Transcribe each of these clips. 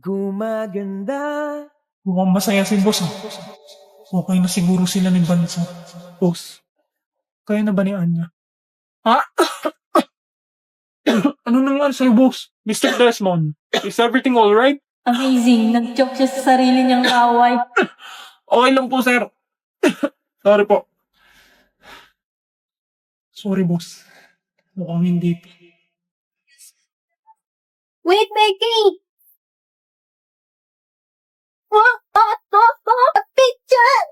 Gumaganda. Mukhang masaya si boss ah. Okay na siguro sila ni Bansa. Boss, kaya na ba ni Anya? Ha? Ano nangyari sa'yo, boss? Mr. Desmond, is everything alright? Amazing. Nag-joke siya sa sarili niyang away. Okay lang po, sir. Sorry po. Sorry, boss. Mukhang hindi. Wait, Becky! A picture!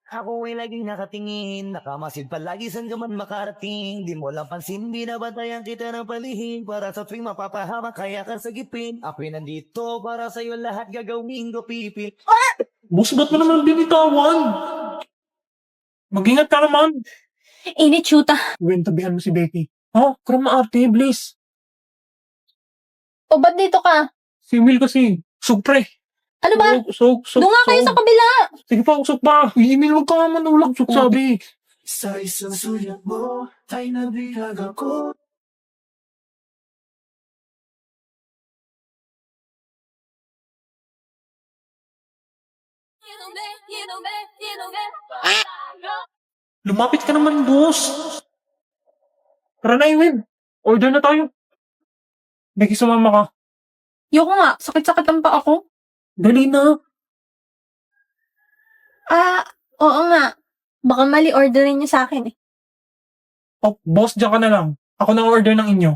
Ako ay laging nakatingin, nakamasid palagi saan ka man makarating. Di mo lang pansin, binabatayan kita ng palihim. Para sa tuwing mapapahamak, kaya ka sagipin. Ako'y nandito para sa'yo lahat gagawin ko pipil. Boss, ba't mo naman binitawan? Mag-ingat ka naman. Init, shoota. Gwen, tabihan mo si Becky. Ha? Kram arte, please. O, ba't dito ka? Si Will kasi. Sugpre. Ano ba? Sug. Doon nga kayo sa kabila. Sige pa, usok pa. I-email mo ka manulag. Sug sabi. Sa isang sulyap mo, ay nabihag ako. Lumapit ka naman, boss. Tara na, Iwin. Order na tayo. Becky, sumama ka. Yoko nga, sakit-sakit ang pa ako. Dali na. Oo nga. Baka mali orderin niyo sa akin eh. Oh, boss, dyan ka na lang. Ako na order ng inyo.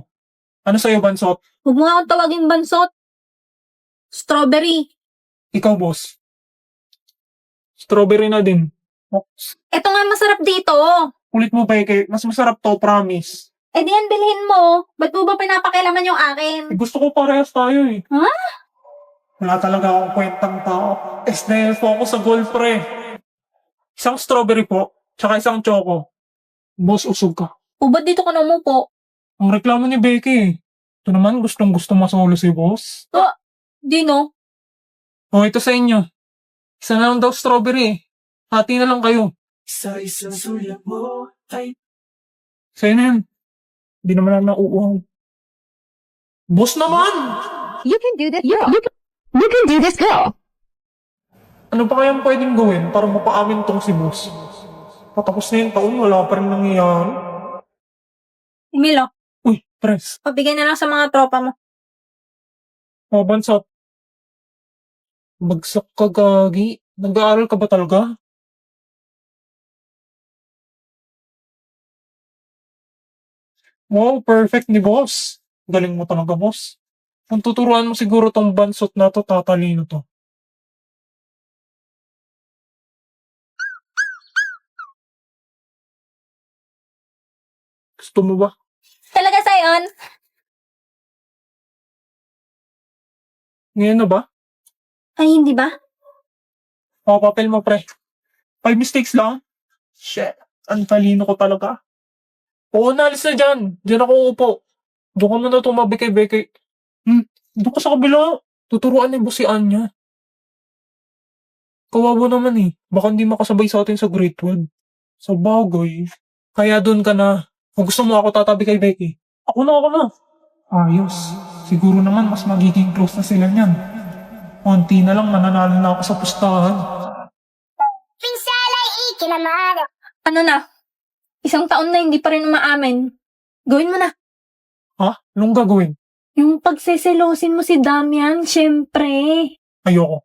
Ano sa'yo, Bansot? Huwag mo nga akong tawagin bansot. Strawberry. Ikaw, boss. Strawberry na din. Oh, Ito nga masarap dito. ulit mo, Becky. Mas masarap to, promise. Eh di yan, bilhin mo. Ba't mo ba pinapakialaman yung akin? Eh, gusto ko parehas tayo eh. Ha? Wala talaga akong kwentang tao. SDL po ako sa goal, pre. Isang strawberry po, tsaka isang choco. Boss, usog ka. O ba't dito ka na umupo? Ang reklamo ni Becky eh. Ito naman, gustong gusto masolo si boss. Di no? O, ito sa inyo. Isa na lang daw strawberry eh. Hati na lang kayo. Sa isang sulyap mo, ay Sa'yo na yan. Hindi naman lang nauuhaw. Boss naman! You can do this, girl. You can do this, girl. Ano pa kayang pwedeng gawin para mapaamin tong si boss? Patapos na yung taon, wala pa rin nangyayari. Emilio, Uy, press. pabigay na lang sa mga tropa mo. O, Bansot. Bagsak ka, gagi. Nag-aaral ka ba talaga? Wow, perfect ni boss. Galing mo talaga, boss. Kung tuturuan mo siguro tong Bansot na to, tatalino to. Gusto mo ba? Talaga sa'yon? Ngayon na ba? Ay, hindi ba? O, papel mo, pre. 5 mistakes lang? Shit. Ang talino ko talaga. Oo, naalis na dyan. Diyan ako upo. Doon ka muna tumabi kay Becky. Doon ka sa kabila. Tuturuan ni boss si Anya. Kawawa naman eh. Baka hindi makasabay sa atin sa grade 12. Sa bagay. Kaya doon ka na. Kung gusto mo ako tatabi kay Becky. Ako na. Ayos. Siguro naman mas magiging close na sila niyan. Konti na lang mananalo na ako sa pustahan. Ano na? Isang taon na hindi pa rin umaamin. Gawin mo na. Ha? Anong gagawin? Yung pagseselosin mo si Damian, syempre. Ayoko.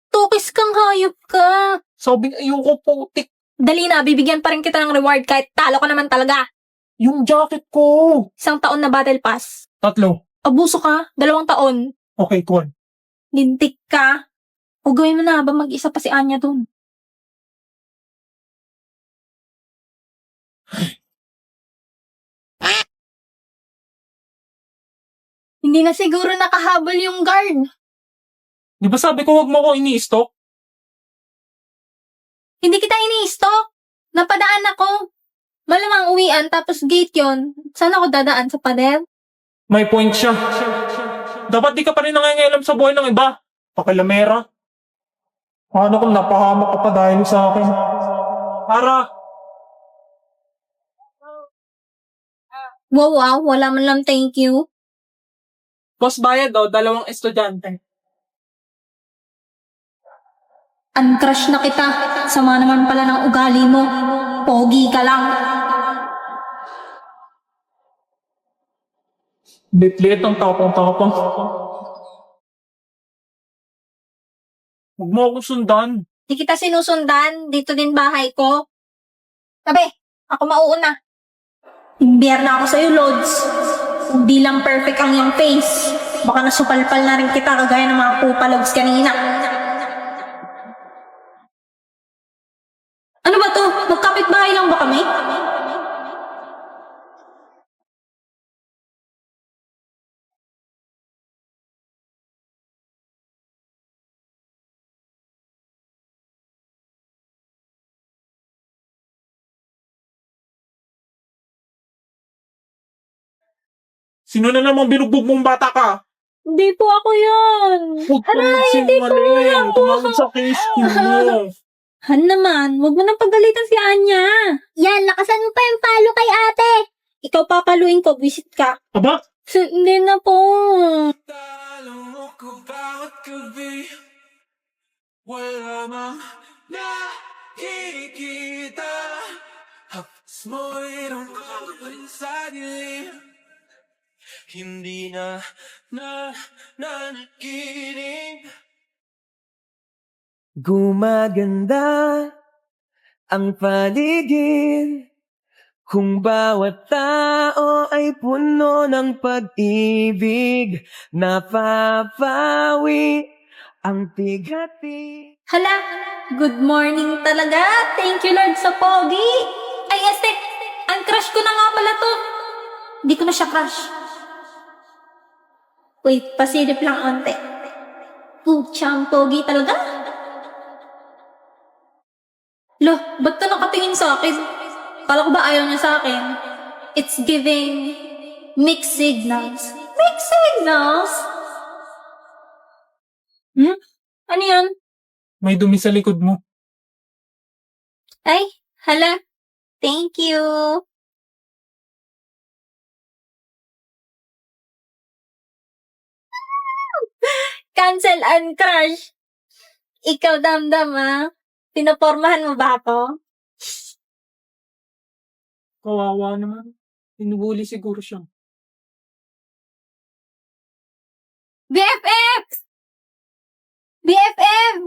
Tukis kang hayop ka. Sabing ayoko putik. Dali na, bibigyan pa rin kita ng reward kahit talo ka naman talaga. Yung jacket ko. Isang taon na battle pass. 3. Abuso ka, 2 taon. Okay, cool. Lintik ka. O gawin mo na habang mag-isa pa si Anya dun. Hindi na siguro nakahabol yung guard. Di ba sabi ko wag mo ako ini-stalk? Hindi kita ini-stalk. Napadaan ako. Malamang uwian tapos gate yon. Saan ako dadaan sa pader? May point siya. Dapat di ka pa rin nangangialam sa buhay ng iba. Pakilamera. Paano kung napahamak ka pa dahil sa akin? Para, Wow, wala man lang thank you. Boss bayad daw, 2 estudyante. Uncrush na kita. Sama naman pala ng ugali mo. Pogi ka lang. Bitlit ang tapang-tapang. Huwag mo akong sundan. Di kita sinusundan. Dito din bahay ko. Sabi, ako mauuna. Imbiyer na ako sa'yo, Lods. Kung di lang perfect ang iyong face, baka nasupalpal na rin kita kagaya ng mga pupalogs kanina. Ano ba to? Magkapit-bahay lang ba kami? Sino na namang binugbog mong bata ka? Hindi po ako yun. Huwag kang hindi ko magsinungaling. yan. Tumawag sa case mo. Han naman, huwag mo nang pagalitan si Anya. Yan, lakasan mo pa yung palo kay ate. Ikaw papaluin ko, visit ka. Aba? Hindi na po. Alam mo ko bawat gabi wala mang nakikita. Hapos mo'y tungkol sa dilim. Hindi na nakikinig. Gumaganda ang paligid kung bawat tao ay puno ng pag-ibig. Napapawi ang tigati. Hala, good morning talaga. Thank you Lord sa pogi. Ay, este, ang crush ko na nga pala to. Hindi ko na siya crush. Wait, pasilip lang onte. Putsang pogi talaga. Loh, ba't to nakatingin sa akin? Kala ko ba ayaw niya sa akin? It's giving mixed signals. Mixed signals? Ano yan? May dumi sa likod mo. Ay, hala. Thank you. Cancel and crush. Ikaw, damdam, ah. Pinapormahan mo ba ako? Kawawa naman. Pinubuli siguro siya. BFF! BFF!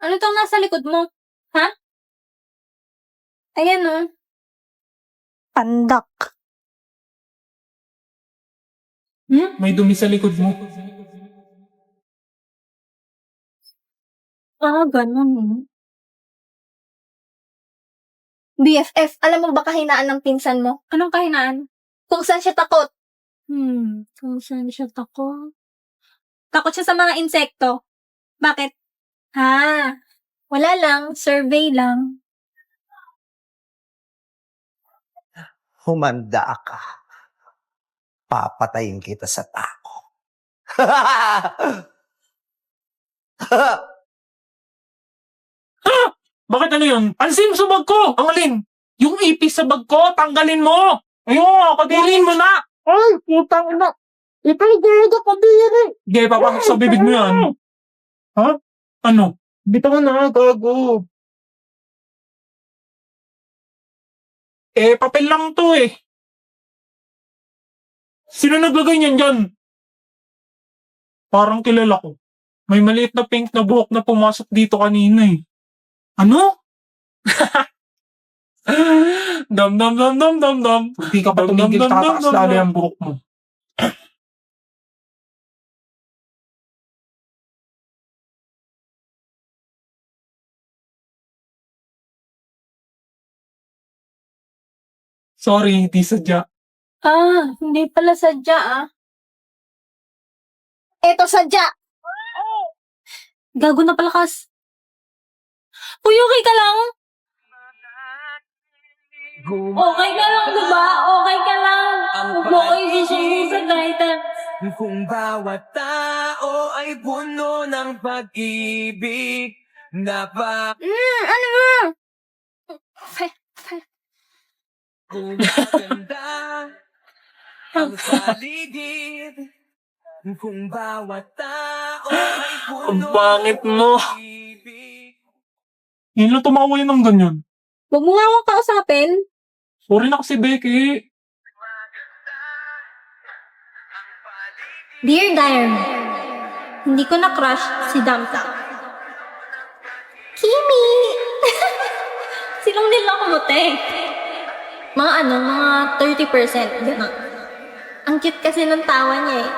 Ano tong nasa likod mo? Ha? Ayan, oh. Pandak. May dumi sa likod mo. Ganun. BFF, alam mo ba kahinaan ng pinsan mo? Anong kahinaan? Kung saan siya takot. Kung saan siya takot? Takot siya sa mga insekto. Bakit? Wala lang. Survey lang. Humanda ka. Papatayin kita sa tako. Bakit ano yun? Pansin mo sa bag ko! Ang alin? Yung ipis sa bag ko, tanggalin mo! Ayun, kadilin mo na! Ay, putang ina! Ito yung gaga kadili! Sige, papasok sa bibig mo yan. Ha? Ano? Bitaw na, gago. Papel lang to eh. Sino naglagay niyan dyan? Parang kilala ko. May maliit na pink na buhok na pumasok dito kanina eh. Ano? Dam. Hindi ka pa tumigil, tataas lalo yung buhok mo. Sorry, hindi sadya. Hindi pala sadya, Eto sadya! Gago na palakas. Uy, okay ka lang? Okay ka lang, diba? Okay ka lang. Huwag mo kayo sisubo sa guidance. Kung bawat tao ay puno ng pag-ibig. Ano ba? Gumaganda ang paligid. Kung bawat tao ay puno Ang pangit mo. ng pag-ibig. Yun lang tumawa yun ng ganyan. Huwag mo nga akong kausapin. Sorry na kasi, Becky. Dear Diary, hindi ko na-crush si Damta. Kimi! Silong din lang kumuti. Mga 30%, gano'n. Ang cute kasi ng tawa niya eh.